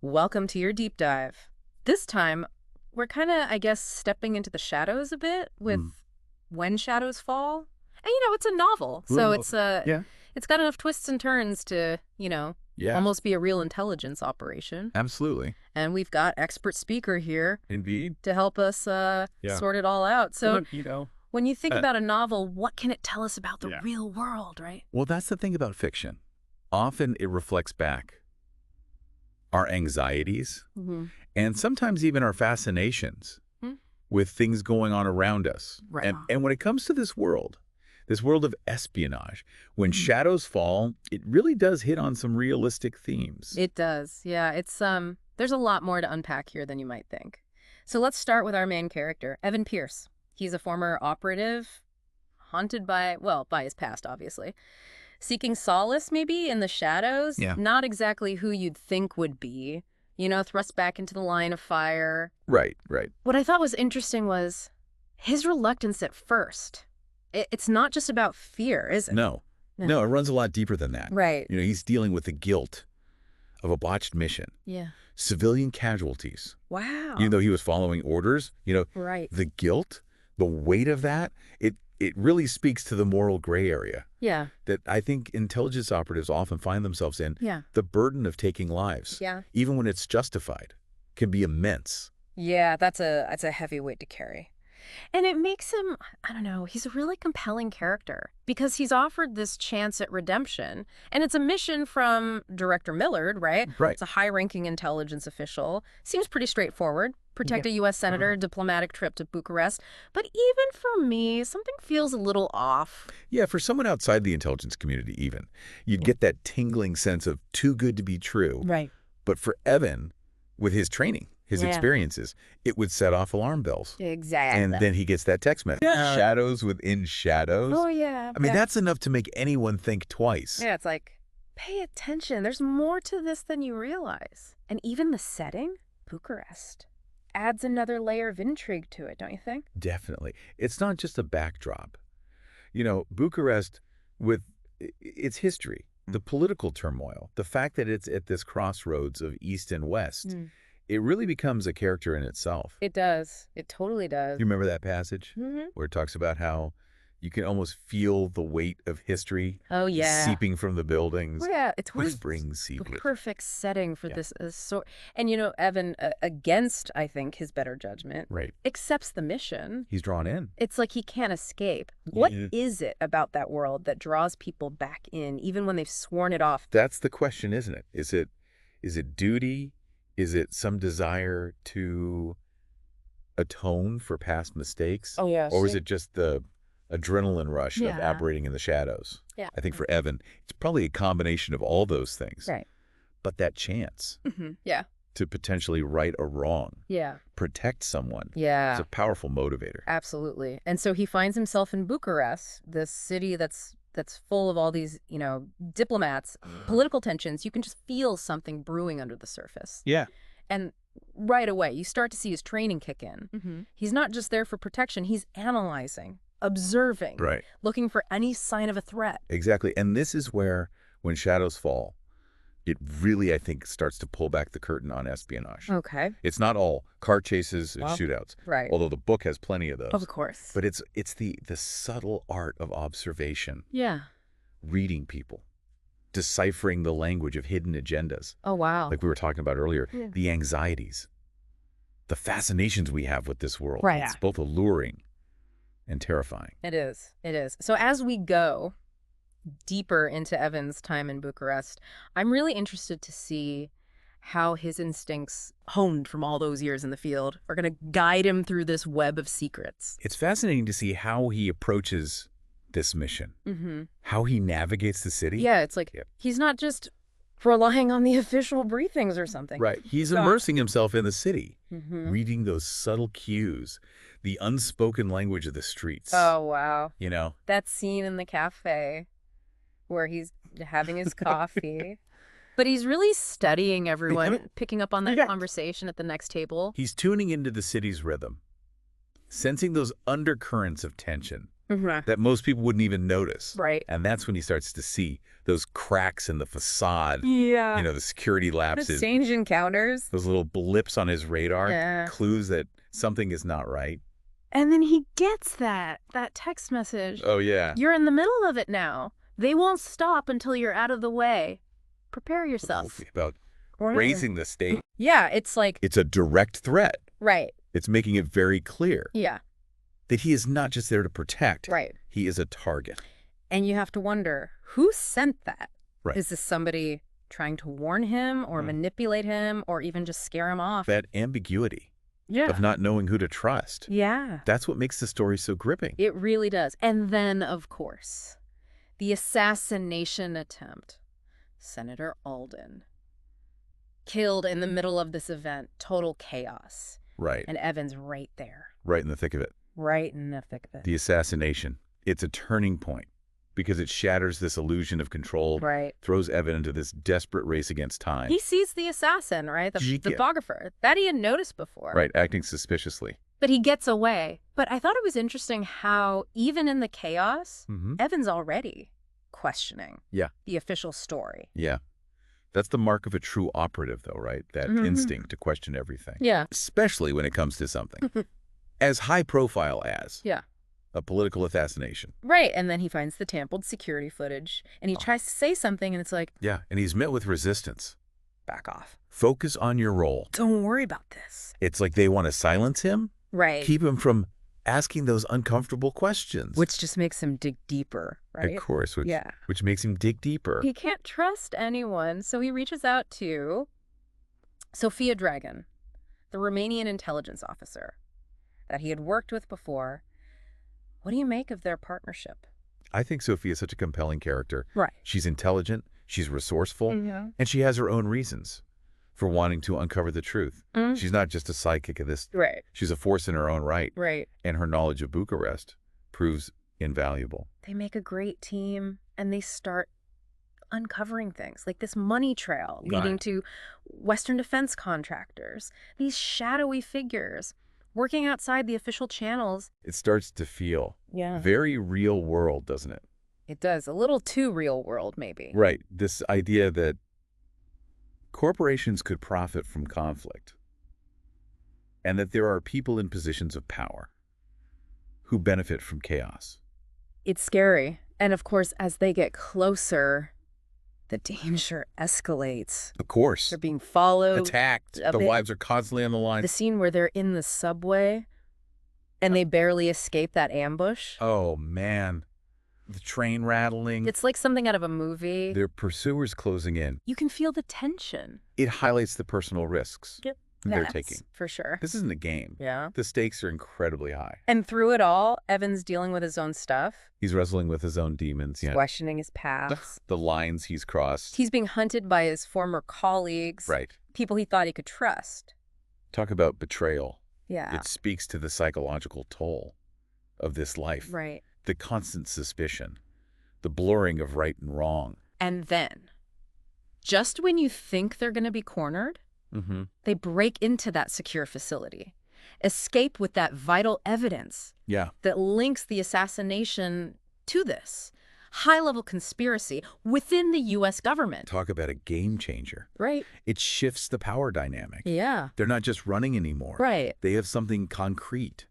Welcome to your deep dive. This time, we're kind of, I guess, stepping into the shadows a bit with Mm. When Shadows Fall. And, it's a novel, so Well, yeah, it's got enough twists and turns to, yeah, almost be a real intelligence operation. absolutely. And we've got expert speaker here Indeed. to help us Yeah. sort it all out. So Look, when you think uh, about a novel, what can it tell us about the yeah. real world, right? Well, that's the thing about fiction. Often it reflects back our anxieties Mm-hmm. and sometimes even our fascinations Hmm? with things going on around us. Right And on. and when it comes to this world of espionage, when Mhm. shadows fall, it really does hit on some realistic themes. It does. Yeah, there's a lot more to unpack here than you might think. So let's start with our main character, Evan Pierce. He's a former operative, haunted by his past, obviously. Seeking solace, maybe, in the shadows. Yeah. Not exactly who you'd think would be, thrust back into the line of fire. Right, right. What I thought was interesting was his reluctance at first. It's not just about fear, is it? No. Yeah. No, it runs a lot deeper than that. Right. He's dealing with the guilt of a botched mission, Yeah. civilian casualties. Wow. Even though he was following orders, Right. the guilt, the weight of that, it really speaks to the moral gray area Yeah. that I think intelligence operatives often find themselves in. Yeah. The burden of taking lives, Yeah. even when it's justified, can be immense. Yeah, that's a heavy weight to carry. And it makes him, I don't know, he's a really compelling character because he's offered this chance at redemption. And it's a mission from Director Millard, right? Right. It's a high-ranking intelligence official. Seems pretty straightforward. Protect a U.S. senator, diplomatic trip to Bucharest. But even for me, something feels a little off. Yeah, for someone outside the intelligence community even, you'd get that tingling sense of too good to be true. Right. But for Evan, with his training, his Yeah. experiences, it would set off alarm bells. Exactly. And then he gets that text message. Yeah. Shadows within shadows. Oh, yeah. I mean, yeah. that's enough to make anyone think twice. Yeah, it's like, pay attention. There's more to this than you realize. And even the setting, Bucharest, adds another layer of intrigue to it, don't you think? Definitely. It's not just a backdrop. Bucharest, with its history, the political turmoil, the fact that it's at this crossroads of East and West, it really becomes a character in itself. It does. It totally does. You remember that passage where it talks about how you can almost feel the weight of history Oh, yeah. seeping from the buildings, Well, yeah, it's whispering the secret. perfect setting for Yeah. this sort. And, Evan, against, I think, his better judgment, Right. accepts the mission. He's drawn in. It's like he can't escape. What Yeah. is it about that world that draws people back in, even when they've sworn it off? That's the question, isn't it? Is it duty? Is it some desire to atone for past mistakes? Oh, yes. Or is it just the adrenaline rush of Yeah. operating in the shadows? Yeah. I think for Evan, it's probably a combination of all those things. Right. But that chance Yeah. to potentially right a wrong, Yeah. protect someone, Yeah. is a powerful motivator. Absolutely. And so he finds himself in Bucharest, this city that's full of all these, diplomats, political tensions. You can just feel something brewing under the surface. Yeah. And right away, you start to see his training kick in. He's not just there for protection. He's analyzing, observing, Right. looking for any sign of a threat. Exactly. And this is where, when shadows fall, it really, I think, starts to pull back the curtain on espionage. Okay. It's not all car chases and Well, shootouts, right. although the book has plenty of those. Of course. But it's the subtle art of observation, Yeah. reading people, deciphering the language of hidden agendas, Oh, wow. like we were talking about earlier, Yeah. the anxieties, the fascinations we have with this world. Right. It's both alluring and terrifying. It is. It is. So as we go deeper into Evan's time in Bucharest, I'm really interested to see how his instincts, honed from all those years in the field, are going to guide him through this web of secrets. It's fascinating to see how he approaches this mission, how he navigates the city. Yeah, it's like Yep. he's not just relying on the official briefings or something. Right. He's So- immersing himself in the city, Mhm. reading those subtle cues, the unspoken language of the streets. Oh, wow. You know? That scene in the cafe where he's having his coffee. But he's really studying everyone, picking up on that conversation at the next table. He's tuning into the city's rhythm, sensing those undercurrents of tension, that most people wouldn't even notice. Right. And that's when he starts to see those cracks in the facade. Yeah. The security The lapses, strange encounters. those little blips on his radar, Yeah. clues that something is not right. And then he gets that text message. Oh, yeah. You're in the middle of it now. They won't stop until you're out of the way. Prepare yourself. About raising the stakes. Yeah, it's like... It's a direct threat. Right. It's making it very clear. Yeah. That he is not just there to protect. Right. He is a target. And you have to wonder, who sent that? Right. Is this somebody trying to warn him or manipulate him or even just scare him off? That ambiguity Yeah. of not knowing who to trust. Yeah. That's what makes the story so gripping. It really does. And then, of course, the assassination attempt. Senator Alden. Killed in the middle of this event. Total chaos. Right. And Evan's right there. Right in the thick of it. Right in the thick of it. The assassination. It's a turning point because it shatters this illusion of control. Right. Throws Evan into this desperate race against time. He sees the assassin, right? The photographer. That he had noticed before. Right, acting suspiciously. But he gets away. But I thought it was interesting how, even in the chaos, Evan's already questioning the official story. Yeah. That's the mark of a true operative, though, right? That instinct to question everything. Yeah. Especially when it comes to something as high profile as a political assassination. Right. And then he finds the tampered security footage and he tries to say something and it's like... Yeah. And he's met with resistance. Back off. Focus on your role. Don't worry about this. It's like they want to silence him. Right. Keep him from asking those uncomfortable questions. Which just makes him dig deeper, right? Of course, which makes him dig deeper. He can't trust anyone, so he reaches out to Sofia Dragan, the Romanian intelligence officer that he had worked with before. What do you make of their partnership? I think Sophia is such a compelling character. Right. She's intelligent, she's resourceful, and she has her own reasons for wanting to uncover the truth. She's not just a sidekick of this. Right. She's a force in her own right. Right. And her knowledge of Bucharest proves invaluable. They make a great team, and they start uncovering things like this money trail leading to Western defense contractors, these shadowy figures working outside the official channels. It starts to feel very real world, doesn't it? It does. A little too real world, maybe. Right. This idea that corporations could profit from conflict and that there are people in positions of power who benefit from chaos. It's scary. And of course, as they get closer, the danger escalates. Of course. They're being followed. Attacked. The lives are constantly on the line. The scene where they're in the subway and they barely escape that ambush. Oh, man. The train rattling. It's like something out of a movie. Their pursuers closing in. You can feel the tension. It highlights the personal risks they're taking. For sure. This isn't a game. Yeah. The stakes are incredibly high. And through it all, Evan's dealing with his own stuff. He's wrestling with his own demons. He's questioning his past. The lines he's crossed. He's being hunted by his former colleagues. Right. People he thought he could trust. Talk about betrayal. Yeah. It speaks to the psychological toll of this life. Right. The constant suspicion. The blurring of right and wrong. And then, just when you think they're going to be cornered, they break into that secure facility, escape with that vital evidence that links the assassination to this high-level conspiracy within the U.S. government. Talk about a game changer. Right. It shifts the power dynamic. Yeah. They're not just running anymore. Right. They have something concrete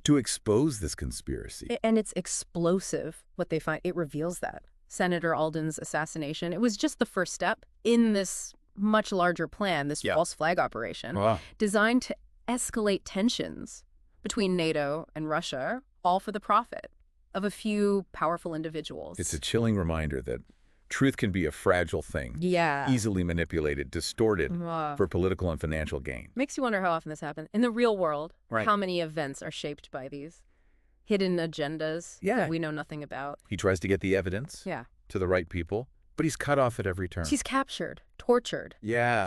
to expose this conspiracy. And it's explosive, what they find. It reveals that. Senator Alden's assassination, it was just the first step in this much larger plan, this false flag operation, designed to escalate tensions between NATO and Russia, all for the profit of a few powerful individuals. It's a chilling reminder that truth can be a fragile thing. Yeah. Easily manipulated, distorted for political and financial gain. Makes you wonder how often this happens. In the real world, how many events are shaped by these hidden agendas that we know nothing about. He tries to get the evidence to the right people, but he's cut off at every turn. He's captured, tortured,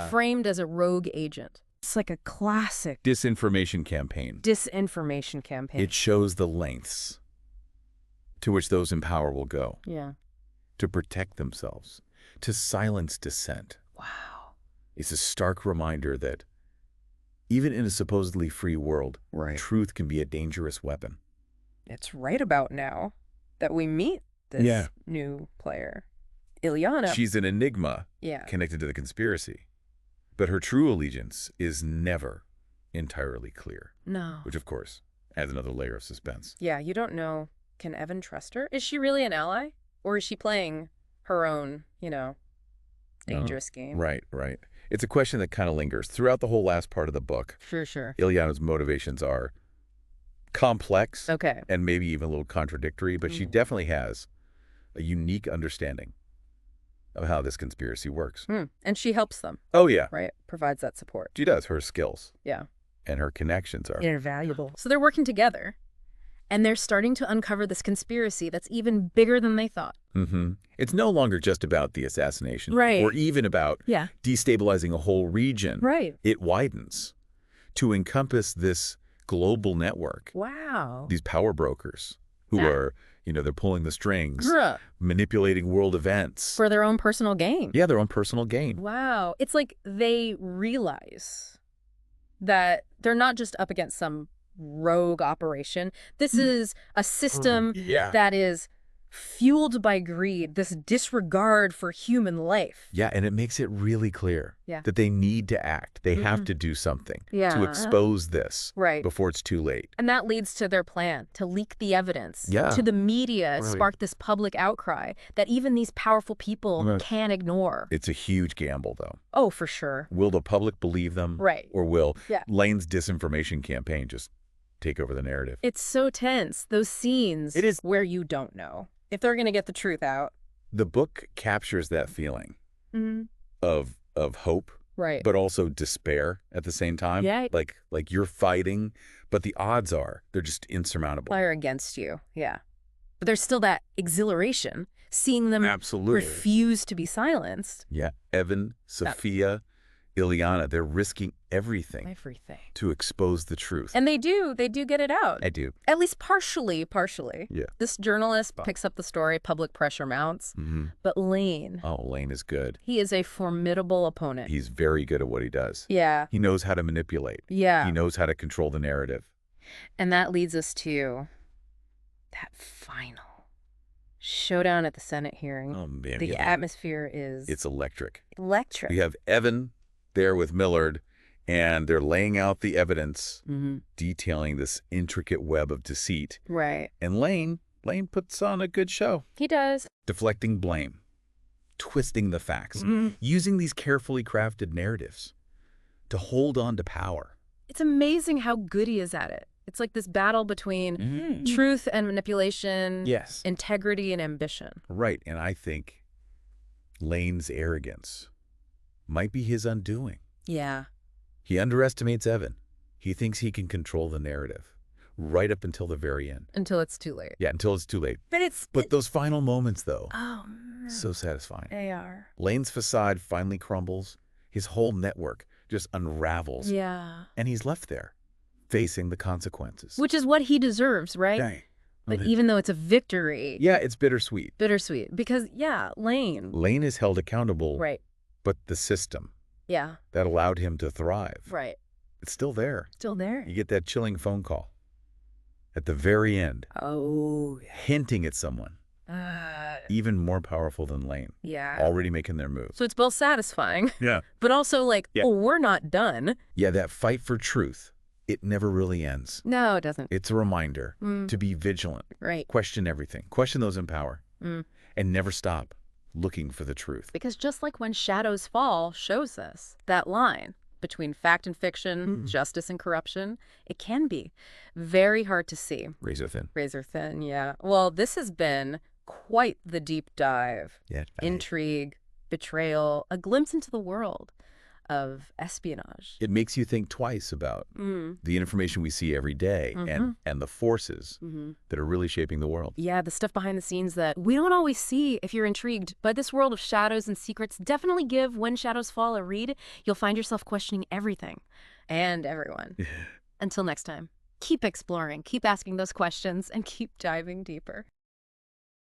framed as a rogue agent. It's like a classic disinformation campaign. Disinformation campaign. It shows the lengths to which those in power will go. Yeah. To protect themselves, to silence dissent. Wow. It's a stark reminder that even in a supposedly free world, truth can be a dangerous weapon. it's right about now that we meet this new player, Ilyana. She's an enigma Yeah. connected to the conspiracy. But her true allegiance is never entirely clear. No. Which, of course, adds another layer of suspense. Yeah, you don't know. Can Evan trust her? Is she really an ally? Or is she playing her own, dangerous game? Right, right. It's a question that kind of lingers throughout the whole last part of the book. For sure. Ilyana's motivations are complex Okay. and maybe even a little contradictory, but she definitely has a unique understanding of how this conspiracy works. And she helps them. Oh, yeah. Right? Provides that support. She does. Her skills. Yeah. And her connections are invaluable. So they're working together, and they're starting to uncover this conspiracy that's even bigger than they thought. It's no longer just about the assassination. Right. Or even about destabilizing a whole region. Right. It widens to encompass this global network. Wow. These power brokers who are, they're pulling the strings, Bruh. manipulating world events. For their own personal gain. Yeah, their own personal gain. Wow. It's like they realize that they're not just up against some rogue operation. This is a system that is fueled by greed, this disregard for human life. Yeah, and it makes it really clear that they need to act. They have to do something to expose this before it's too late. And that leads to their plan, to leak the evidence, to the media, spark this public outcry that even these powerful people can't ignore. It's a huge gamble, though. Oh, for sure. Will the public believe them? Right. Or will Lane's disinformation campaign just take over the narrative? It's so tense. Those scenes where you don't know if they're going to get the truth out. The book captures that feeling of hope, but also despair at the same time. Yeah. Like you're fighting, but the odds are they're just insurmountable. Fire against you, yeah. But there's still that exhilaration, seeing them refuse to be silenced. Yeah, Evan, Sophia, Ilyana, they're risking everything to expose the truth. And they do get it out. I do. At least partially. Yeah. This journalist picks up the story, public pressure mounts. But Lane. Oh, Lane is good. He is a formidable opponent. He's very good at what he does. Yeah. He knows how to manipulate. Yeah. He knows how to control the narrative. And that leads us to that final showdown at the Senate hearing. Oh, man. The atmosphere is... It's electric. Electric. We have Evan there with Millard, and they're laying out the evidence, detailing this intricate web of deceit. Right. And Lane puts on a good show. He does. Deflecting blame, twisting the facts, using these carefully crafted narratives to hold on to power. It's amazing how good he is at it. It's like this battle between truth and manipulation, integrity and ambition. Right, and I think Lane's arrogance might be his undoing. Yeah. He underestimates Evan. He thinks he can control the narrative right up until the very end. Until it's too late. Yeah, until it's too late. But those final moments, though, so satisfying. They are. Lane's facade finally crumbles. His whole network just unravels. Yeah. And he's left there, facing the consequences. Which is what he deserves, right? Right. But even though it's a victory. Yeah, it's bittersweet. Bittersweet. Because, Lane. Lane is held accountable. Right. But the system that allowed him to thrive. Right. It's still there. Still there. You get that chilling phone call at the very end. Oh. Hinting at someone. Even more powerful than Lane. Yeah. Already making their move. So it's both satisfying. Yeah. But also like, oh, we're not done. Yeah, that fight for truth, it never really ends. No, it doesn't. It's a reminder to be vigilant. Right. Question everything. Question those in power. And never stop looking for the truth. Because just like when Shadows Fall shows us, that line between fact and fiction, justice and corruption, it can be very hard to see. Razor thin. Razor thin, yeah. Well, this has been quite the deep dive. Yeah. Intrigue, betrayal, a glimpse into the world of espionage. It makes you think twice about the information we see every day and the forces that are really shaping the world. Yeah, the stuff behind the scenes that we don't always see if you're intrigued. But this world of shadows and secrets, definitely give When Shadows Fall a read. You'll find yourself questioning everything and everyone. Until next time, keep exploring, keep asking those questions, and keep diving deeper.